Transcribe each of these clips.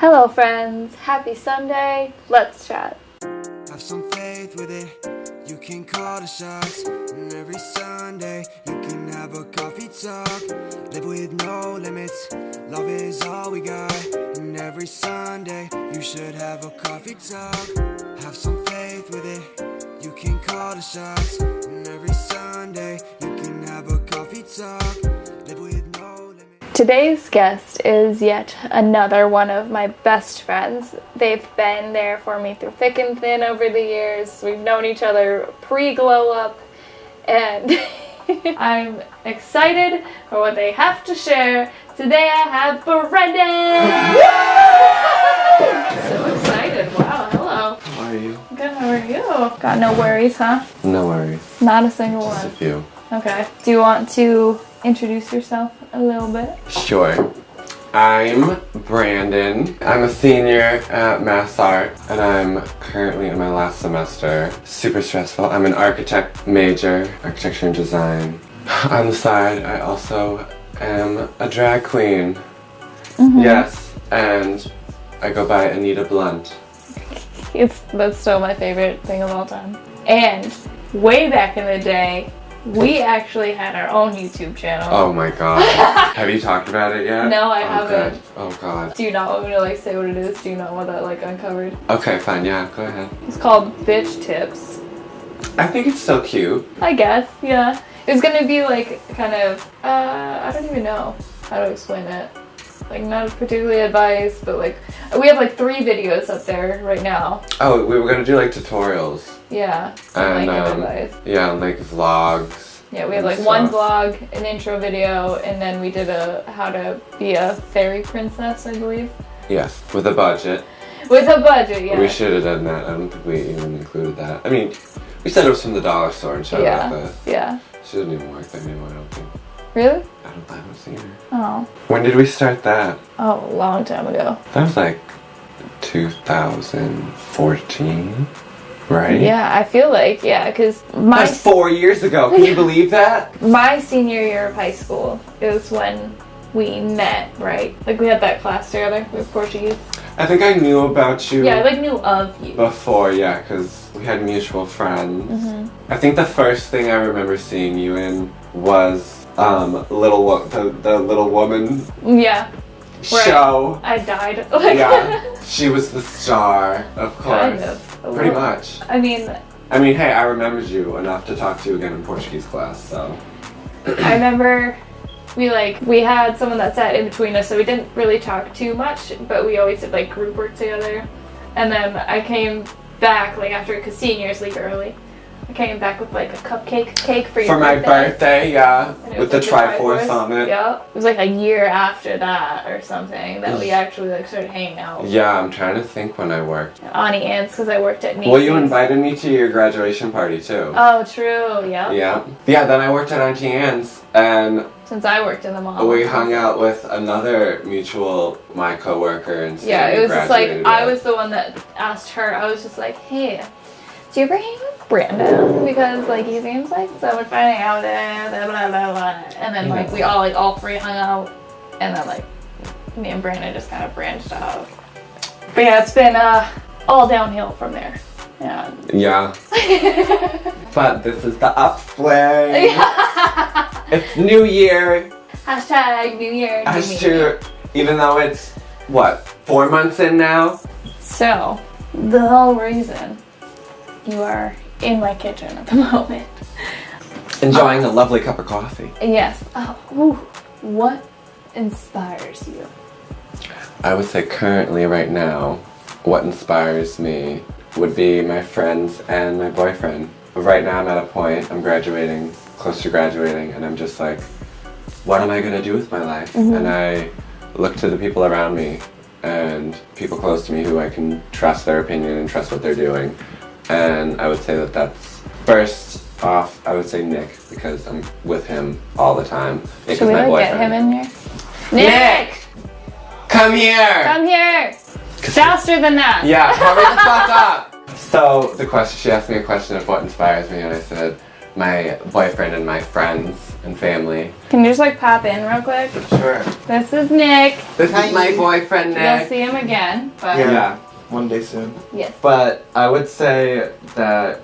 Hello friends, happy Sunday, let's chat. Have some faith with it, you can call the shots. And every Sunday, you can have a coffee talk. Live with no limits, love is all we got. And every Sunday, you should have a coffee talk. Have some faith with it, you can call the shots. And every Sunday, you can have a coffee talk. Live with no limits. Today's guest is yet another one of my best friends. They've been there for me through thick and thin over the years. We've known each other pre-glow up, and I'm excited for what they have to share. Today I have Brendan! So excited, wow, hello. How are you? Good, how are you? Got no worries, huh? No worries. Not a single Just a one. few. Okay. Do you want to introduce yourself a little bit? Sure. I'm Brandon. I'm a senior at Mass Art, and I'm currently in my last semester. Super stressful. I'm an architect major, architecture and design. On the side, I also am a drag queen. Mm-hmm. Yes, and I go by msanitablunt. That's still my favorite thing of all time. And way back in the day, we actually had our own YouTube channel. Oh my god. Have you talked about it yet? No, I Oh, haven't. good. Oh god. Do you not want me to say what it is? Do you not want that uncovered? Okay, fine, yeah, go ahead. It's called Bitch Tips. I think it's still cute. I guess, yeah. It's gonna be kind of, I don't even know how to explain it. Not particularly advice, but we have 3 videos up there right now. Oh, we were gonna do tutorials. Yeah, And advice. yeah, vlogs. Yeah, we had and one stuff. vlog, an intro video, and then we did a how to be a fairy princess, I believe. Yes, with a budget. With a budget, yeah. We should have done that. I don't think we even included that. I mean, we said it was from the dollar store and showed Yeah, up the. yeah. She doesn't even work there anymore, I don't think. Really? I haven't seen her. Oh. When did we start that? Oh, a long time ago. That was 2014, right? Yeah, I feel because That's 4 years ago. Can you believe that? my senior year of high school is when we met, right? We had that class together with Portuguese. I think I knew about you. Yeah, I knew of you. Before, yeah, because we had mutual friends. Mm-hmm. I think the first thing I remember seeing you in was the Little Woman Yeah. show. I died. Yeah, she was the star, of course. Kind of. Pretty much. I mean, hey, I remembered you enough to talk to you again in Portuguese class, so. I remember we had someone that sat in between us, so we didn't really talk too much, but we always did group work together. And then I came back after, because seniors leave early. I came back with a cupcake cake for your For my birthday, yeah, And it with was, the Triforce on it. Yeah, it was a year after that or something that we actually started hanging out. Yeah, I'm trying to think when I worked. Auntie Anne's, because I worked at Macy's. Well, you invited me to your graduation party too. Oh, true. Yeah. Yeah. Yeah, then I worked at Auntie Anne's, and Since I worked in the mall. we hung out with another mutual, my coworker, and Yeah, it was just graduated I with. was the one that asked her. I was just hey, do you ever hang with Brandon? Because he seems so much fun hanging out there, blah blah blah blah. And then we all 3 hung out, and then me and Brandon just kind of branched out. But yeah, it's been all downhill from there. Yeah. Yeah. But this is the upswing. It's New Year. Hashtag New Year. New me. Even though it's, 4 months in now? So, the whole reason you are in my kitchen at the moment. Enjoying a lovely cup of coffee. Yes. Oh, ooh. What inspires you? I would say currently, right now, what inspires me would be my friends and my boyfriend. Right now I'm at a point, I'm graduating, close to graduating, and I'm just what am I going to do with my life? Mm-hmm. And I look to the people around me and people close to me who I can trust their opinion and trust what they're doing. And I would say that's first off, I would say Nick, because I'm with him all the time. Nick Should is we my boyfriend. get him in here? Nick! Come here! Come here! Faster than that! Yeah, hurry the fuck up! So she asked me a question of what inspires me, and I said, my boyfriend and my friends and family. Can you just like pop in real quick? Sure. This is Nick. This Hi. is my boyfriend, You'll Nick. see him again, but Yeah. One day soon. yes. But I would say that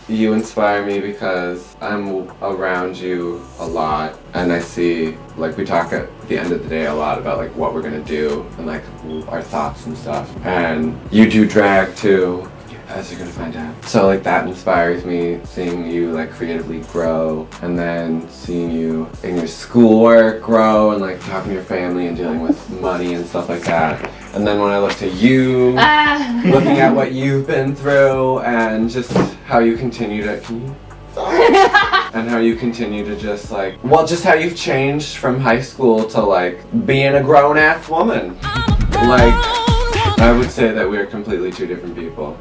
you inspire me because I'm around you a lot, and I see, like, we talk at the end of the day a lot about like what we're gonna do and like our thoughts and stuff. And you do drag too, as you're gonna find out. So like that inspires me, seeing you like creatively grow, and then seeing you in your schoolwork grow, and like talking to your family and dealing with money and stuff like that. And then when I look to you, looking at what you've been through and just how you continue to, and how you continue to just like, well, just how you've changed from high school to like being a grown-ass woman. Like, I would say that we're completely two different people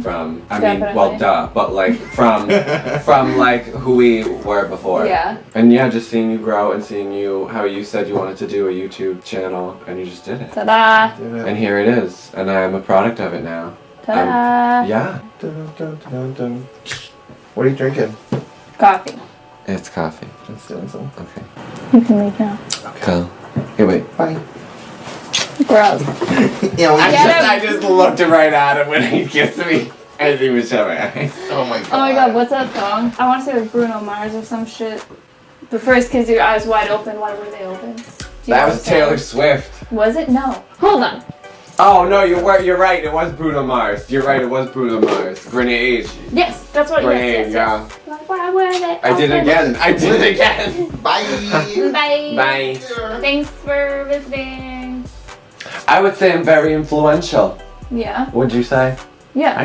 from, I mean, well, Definitely. duh, but like from like who we were before. Yeah. And yeah, just seeing you grow and seeing you, how you said you wanted to do a YouTube channel and you just did it. Ta-da! And here it is, and I am a product of it now. Ta-da! Yeah, Dun, dun, dun, dun. What are you drinking? Coffee. it's coffee. I'm stealing some. Okay. You can leave now. Cool. Hey, wait. Bye. Gross. Yeah, I just looked right at him when he kissed me, and he was showing eyes. oh my god. Oh my god, what's that song? I want to say like Bruno Mars or some shit. The first kiss your eyes wide open. Why were they open? Do you That know was the Taylor song? Swift. Was it? No. Hold on. Oh no, you're right. It was Bruno Mars. You're right. It was Bruno Mars. Grenade. Yes, that's what. Grenade. Yes, Yeah. yes. Like, why were they? I did it open? again. I did it again. Bye. Bye. Bye. Thanks for visiting. I would say I'm very influential. Yeah. Would you say? Yeah.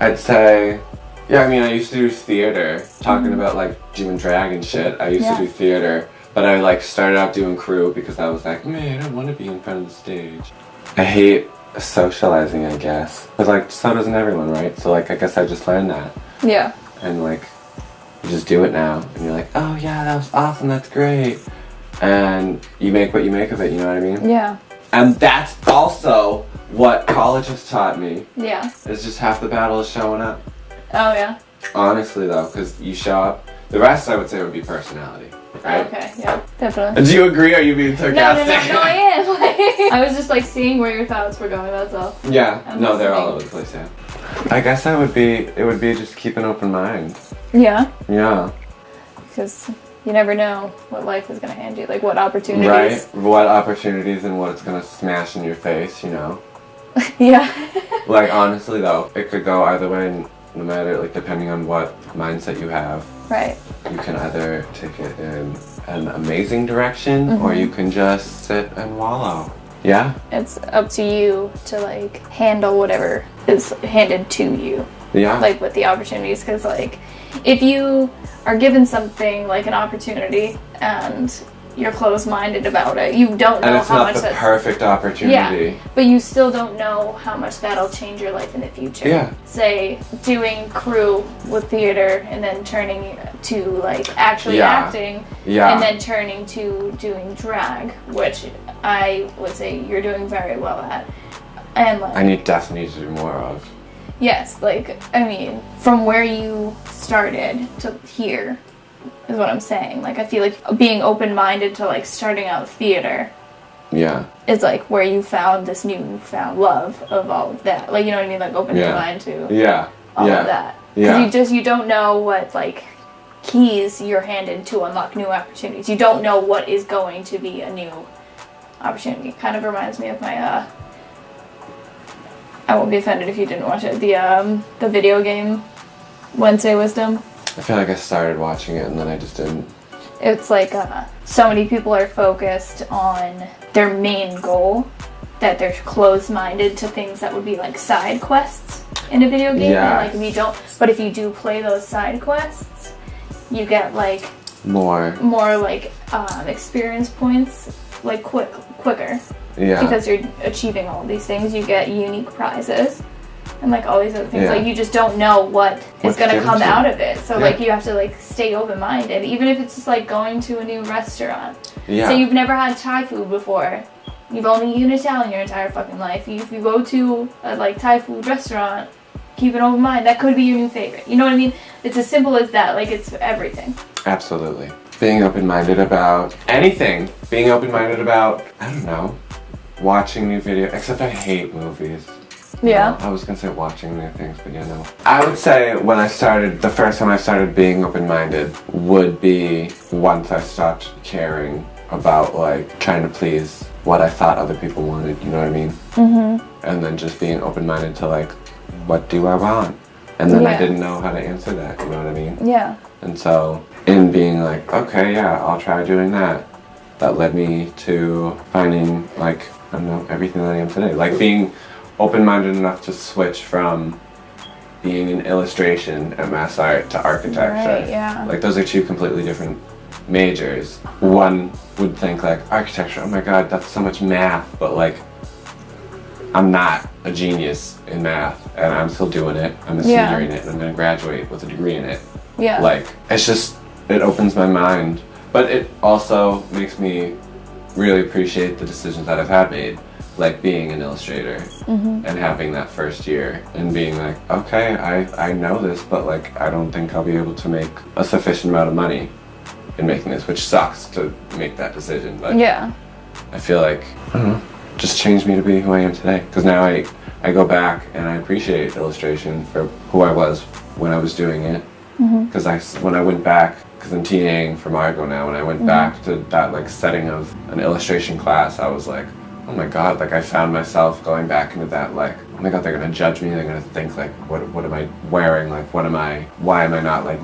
I'd say, yeah, I mean, I used to do theater, talking about like doing drag and shit. I used Yeah. to do theater, but I like started out doing crew because I was like, man, I want to be in front of the stage. I hate socializing, I guess. But like, so doesn't everyone, right? So like, I guess I just learned that. Yeah. And like, you just do it now. And you're like, oh yeah, that was awesome, that's great. And you make what you make of it, you know what I mean? Yeah. And that's also what college has taught me. Yeah. It's just half the battle is showing up. Oh yeah. Honestly though, because you show up. The rest I would say would be personality, right? Okay. Yeah. Definitely. Do you agree? Or are you being No, sarcastic? I am. I was just like seeing where your thoughts were going. That's all. Yeah. I'm No, they're listening. all over the place. Yeah. I guess it would be just keep an open mind. Yeah. Yeah. Because you never know what life is gonna hand you. Like what opportunities. Right. What opportunities and what it's gonna smash in your face, you know. Yeah. Like honestly though, it could go either way, and no matter like depending on what mindset you have. Right. You can either take it in an amazing direction or you can just sit and wallow. Yeah? It's up to you to like handle whatever is handed to you. Yeah. Like with the opportunities, because like if you are given something like an opportunity and you're closed-minded about it, you don't know and it's how not much the that's perfect opportunity. yeah, but you still don't know how much that'll change your life in the future. Yeah. Say doing crew with theater and then turning to like actually Yeah. acting, Yeah. and then turning to doing drag, which I would say you're doing very well at. And like And you definitely need to do more of. yes, like I mean, from where you started to here is what I'm saying. Like I feel like being open-minded to like starting out theater Yeah. is like where you found this newfound love of all of that. Like you know what I mean? Like open your Yeah. mind to Yeah. all yeah. of that. Yeah. You don't know what like keys you're handed to unlock new opportunities. You don't know what is going to be a new opportunity. It kind of reminds me of my I won't be offended if you didn't watch it. The video game Wednesday Wisdom. I feel like I started watching it and then I just didn't. It's like so many people are focused on their main goal that they're closed-minded to things that would be like side quests in a video game. Yeah. And like if you do play those side quests, you get like More. like experience points like quicker Yeah. because you're achieving all these things. You get unique prizes and like all these other things. Yeah. Like you just don't know what is What's gonna given come to you. out of it. So Yeah. like you have to like stay open-minded, even if it's just like going to a new restaurant. Yeah. So you've never had Thai food before. You've only eaten Italian your entire fucking life. If you go to a like Thai food restaurant, keep an open mind. That could be your new favorite. You know what I mean? It's as simple as that. Like, it's everything. Absolutely. Being open-minded about anything. Being open-minded about, I don't know, watching new videos. Except I hate movies. Yeah. I was gonna say watching new things, but you know. I would say the first time I started being open-minded would be once I stopped caring about like trying to please what I thought other people wanted, you know what I mean? Mm-hmm. And then just being open-minded to like, what do I want? And then I didn't know how to answer that, you know what I mean? Yeah. And so in being like, okay, yeah, I'll try doing that. That led me to finding like, I don't know, everything that I am today. Like being open-minded enough to switch from being in illustration at mass art to architecture. Right, yeah. Like those are two completely different majors. One would think like architecture, oh my god, that's so much math, but like I'm not a genius in math and I'm still doing it. I'm a senior in it and I'm gonna graduate with a degree in it. Yeah. Like it's just, it opens my mind, but it also makes me really appreciate the decisions that I've had made. Like being an illustrator and having that first year and being like, okay, I know this, but like I don't think I'll be able to make a sufficient amount of money in making this, which sucks to make that decision, but Yeah. I feel like, I don't know, just changed me to be who I am today. Because now I go back and I appreciate illustration for who I was when I was doing it. Because when I went back, because I'm TAing for Margot now, when I went back to that like setting of an illustration class, I was like, oh my god, like I found myself going back into that like, oh my god, they're gonna judge me, they're gonna think like, what am I wearing, like why am I not like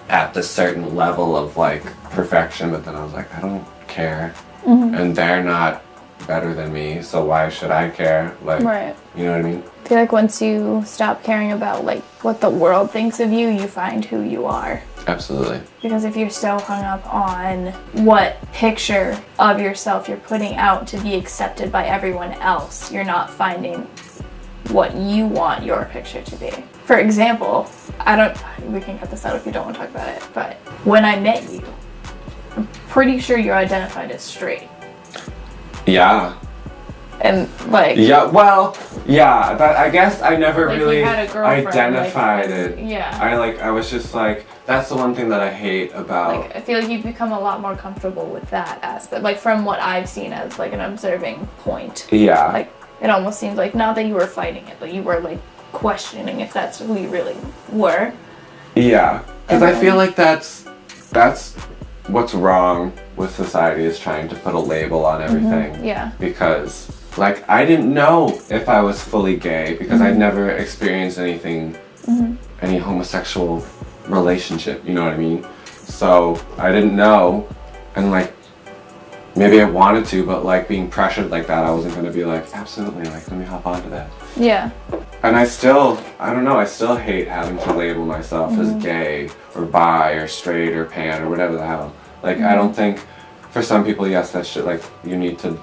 at this certain level of like perfection? But then I was like, I don't care, and they're not better than me, so why should I care? Like, Right. you know what I mean? I feel like once you stop caring about like what the world thinks of you, you find who you are. Absolutely. Because if you're so hung up on what picture of yourself you're putting out to be accepted by everyone else, you're not finding what you want your picture to be. For example, we can cut this out if you don't want to talk about it, but when I met you, I'm pretty sure you're identified as straight. Yeah. And like... Yeah, well, yeah, but I guess I never Like, you really had a girlfriend, identified like, it. yeah. I was just like, that's the one thing that I hate about... Like, I feel like you've become a lot more comfortable with that aspect. Like, from what I've seen as, like, an observing point. Yeah. Like, it almost seems like, not that you were fighting it, but you were, like, questioning if that's who you really were. Yeah. Because I feel like that's what's wrong with society, is trying to put a label on everything. Yeah. Because, like, I didn't know if I was fully gay, because I'd never experienced anything, any homosexual relationship, you know what I mean? So I didn't know, and like maybe I wanted to, but like being pressured like that, I wasn't gonna be like, absolutely, like let me hop onto that. Yeah. And I don't know, I still hate having to label myself as gay or bi or straight or pan or whatever the hell. Like I don't think, for some people, yes, that shit, like you need to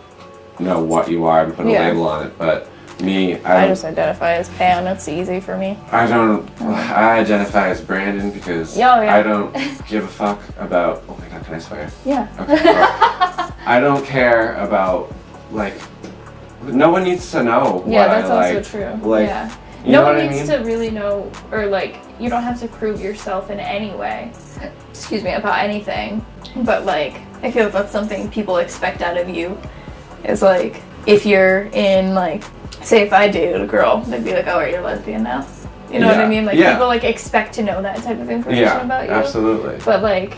know what you are and put a label on it, but me, I just identify as pan. It's easy for me. I identify as Brandon because I don't give a fuck about, oh my god, can I swear? Yeah. Okay. I don't care about, like, no one needs to know what that's I like. also true. Like, yeah. You No know one what I needs mean? to really know, or like, you don't have to prove yourself in any way, excuse me, about anything. But like, I feel that's something people expect out of you, is like, if you're in like, say if I dated a girl, they'd be like, oh, are you a lesbian now? You know what I mean? Like, people like expect to know that type of information about you. Absolutely. But like,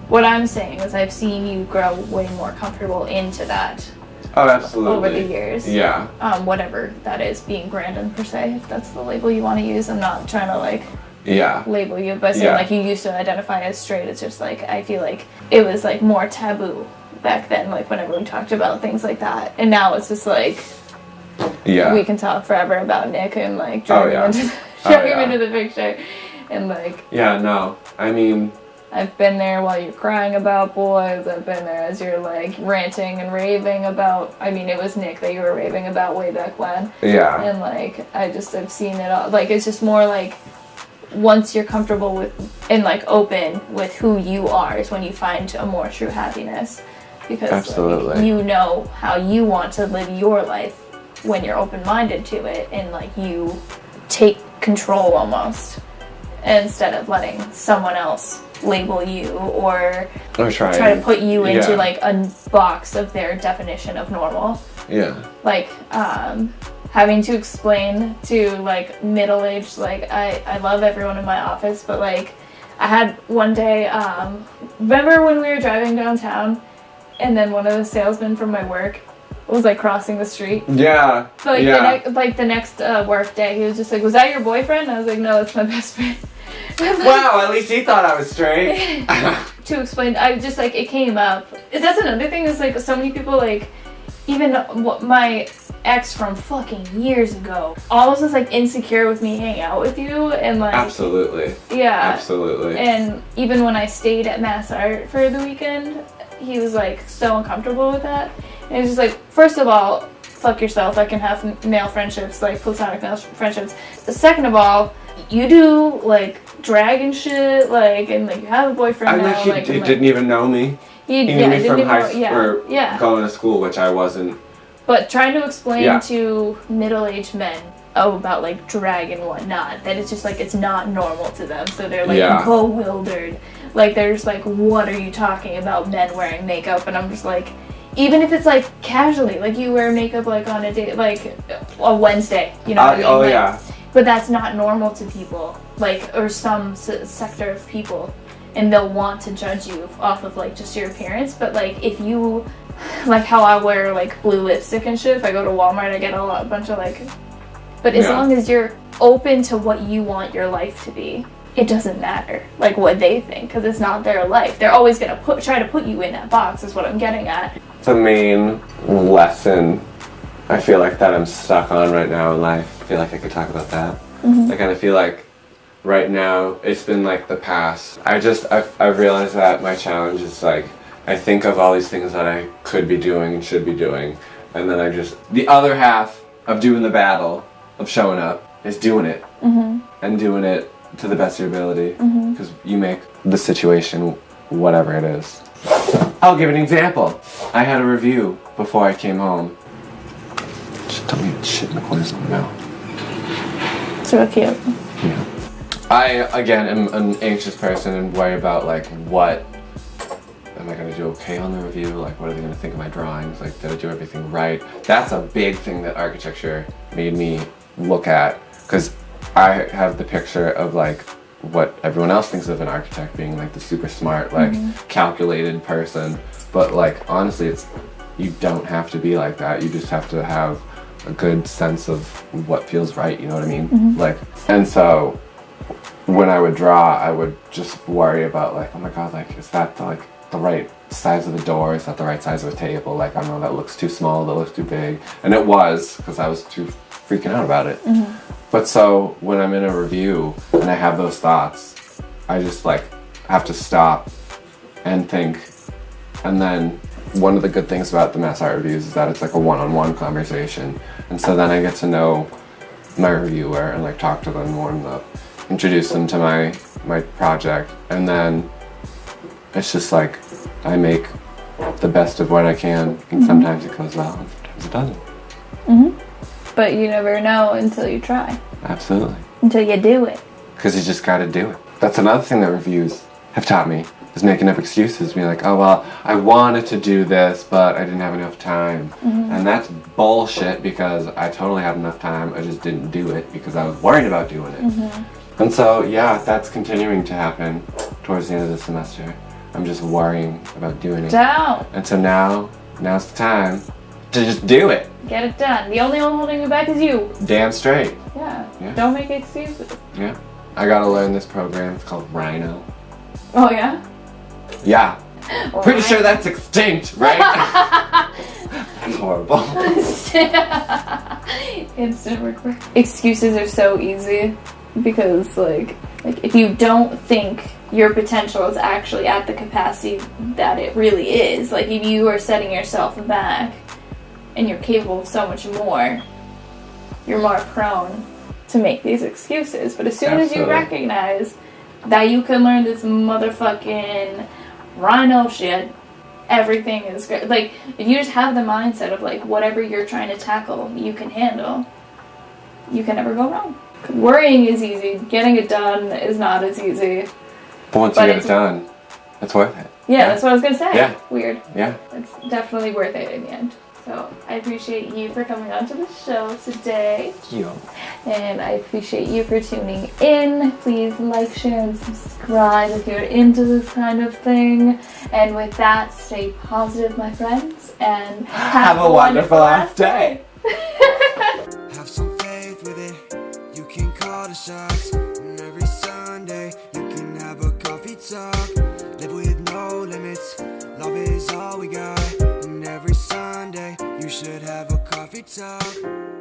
what I'm saying is I've seen you grow way more comfortable into that. Oh, absolutely. Over the years. Yeah. Whatever that is, being Brandon per se, if that's the label you want to use. I'm not trying to like label you, but saying like you used to identify as straight, it's just like, I feel like it was like more taboo back then, like whenever we talked about things like that. And now it's just like, we can talk forever about Nick and like drag him into the picture. And like, I mean, I've been there while you're crying about boys. I've been there as you're like ranting and raving about, I mean, it was Nick that you were raving about way back when. Yeah. And like, I've seen it all. Like, it's just more like, once you're comfortable with and like open with who you are is when you find a more true happiness. Because like, you know how you want to live your life when you're open-minded to it, and like you take control almost, instead of letting someone else label you or try to put you into like a box of their definition of normal. Yeah. Like having to explain to like middle-aged, like I love everyone in my office, but like I had one day, remember when we were driving downtown and then one of the salesmen from my work was like crossing the street? Yeah. So like the next work day, he was just like, "Was that your boyfriend?" And I was like, "No, that's my best friend." Wow, at least he thought I was straight. To explain, I just like, it came up. That's another thing, is like so many people, like even my ex from fucking years ago almost was like insecure with me hanging out with you, and like Absolutely. Yeah. Absolutely. And even when I stayed at Mass Art for the weekend, he was like so uncomfortable with that. And he was just like, first of all, fuck yourself. I can have male friendships, like platonic male friendships. Second of all, you do like drag and shit, like, and like you have a boyfriend now. Like he didn't even know me. He knew me from high school or going to school, which I wasn't. But trying to explain to middle-aged men about like drag and whatnot, that it's just like it's not normal to them, so they're like bewildered. Like they're just like, what are you talking about, men wearing makeup? And I'm just like, even if it's like casually, like you wear makeup like on a day, like a Wednesday, you know what I mean? Oh like, yeah. But that's not normal to people, like, or some sector of people, and they'll want to judge you off of like just your appearance. But like if you, like how I wear like blue lipstick and shit, if I go to Walmart I get a bunch of like, but as long as you're open to what you want your life to be, it doesn't matter like what they think, because it's not their life. They're always gonna try to put you in that box, is what I'm getting at. The main lesson I feel like that I'm stuck on right now in life, I feel like I could talk about that. I kind of feel like right now it's been like the past. I've realized that my challenge is like, I think of all these things that I could be doing and should be doing, and then the other half of doing the battle of showing up is doing it, and doing it to the best of your ability, because you make the situation whatever it is. I'll give an example. I had a review before I came home. Just tell me shit in the corners of my mouth. So cute. Yeah. I, again, am an anxious person and worry about, like, what am I going to do okay on the review? Like, what are they going to think of my drawings? Like, did I do everything right? That's a big thing that architecture made me look at, because I have the picture of, like, what everyone else thinks of an architect being, like, the super smart, like, calculated person. But, like, honestly, you don't have to be like that. You just have to have a good sense of what feels right, you know what I mean? Like, and so when I would draw, I would just worry about like, oh my god, like, is that the right size of the door? Is that the right size of a table? Like, I don't know, that looks too small, that looks too big. And it was, because I was too freaking out about it. But so when I'm in a review and I have those thoughts, I just like have to stop and think. And then one of the good things about the Mass Art reviews is that it's like a one-on-one conversation. And so then I get to know my reviewer and like talk to them, warm them up, introduce them to my project. And then it's just like I make the best of what I can. And sometimes it goes well and sometimes it doesn't. But you never know until you try. Absolutely. Until you do it. Because you just gotta do it. That's another thing that reviews have taught me, is making up excuses. Being like, oh well, I wanted to do this, but I didn't have enough time. And that's bullshit, because I totally had enough time. I just didn't do it because I was worried about doing it. And so, yeah, that's continuing to happen towards the end of the semester. I'm just worrying about doing it. And so now's the time to just do it. Get it done. The only one holding you back is you. Damn straight. Yeah. Don't make excuses. Yeah. I gotta learn this program. It's called Rhino. Oh yeah? Yeah. Pretty sure that's extinct, right? That's horrible. Instant record. Excuses are so easy, because like if you don't think your potential is actually at the capacity that it really is, like if you are setting yourself back and you're capable of so much more, you're more prone to make these excuses. But as soon as you recognize that you can learn this motherfucking Rhino shit, everything is good. Like, if you just have the mindset of like whatever you're trying to tackle you can handle, you can never go wrong. Worrying is easy. Getting it done is not as easy. But once But you get it's- it done, it's worth it. Yeah, that's what I was gonna say. Yeah. Weird. Yeah. It's definitely worth it in the end. So I appreciate you for coming on to the show today. You. And I appreciate you for tuning in. Please like, share, and subscribe if you're into this kind of thing. And with that, stay positive, my friends, and Have a wonderful last day. Have some faith with it. You can call the shots. And every Sunday, you can have a coffee talk. Live with no limits. Love is all we got. And every Sunday, you should have a coffee talk.